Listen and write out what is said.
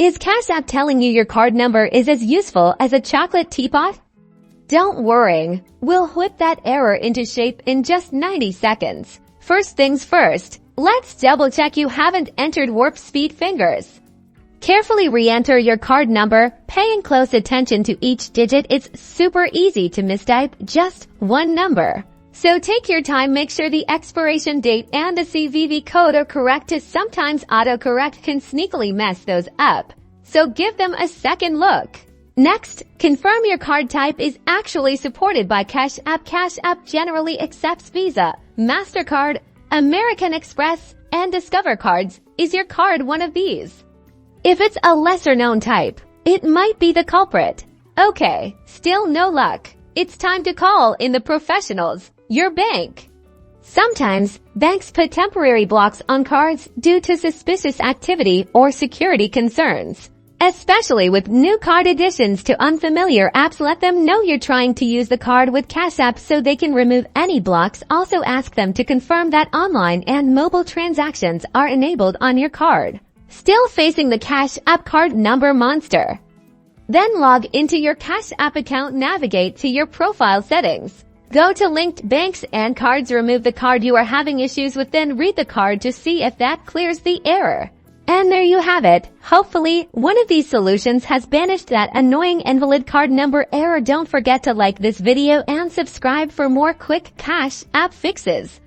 Is Cash App telling you your card number is as useful as a chocolate teapot? Don't worry, we'll whip that error into shape in just 90 seconds. First things first, let's double check you haven't entered warp speed fingers. Carefully re-enter your card number, paying close attention to each digit. It's super easy to mistype just one number. So take your time, make sure the expiration date and the CVV code are correct, as sometimes autocorrect can sneakily mess those up. So give them a second look. Next, confirm your card type is actually supported by Cash App. Cash App generally accepts Visa, MasterCard, American Express, and Discover cards. Is your card one of these? If it's a lesser-known type, it might be the culprit. Okay, still no luck. It's time to call in the professionals, your bank. Sometimes, banks put temporary blocks on cards due to suspicious activity or security concerns. Especially with new card additions to unfamiliar apps, let them know you're trying to use the card with Cash App so they can remove any blocks. Also ask them to confirm that online and mobile transactions are enabled on your card. Still facing the Cash App card number monster? Then log into your Cash App account, navigate to your profile settings. Go to linked banks and cards, remove the card you are having issues with, then read the card to see if that clears the error. And there you have it. Hopefully, one of these solutions has banished that annoying invalid card number error. Don't forget to like this video and subscribe for more quick Cash App fixes.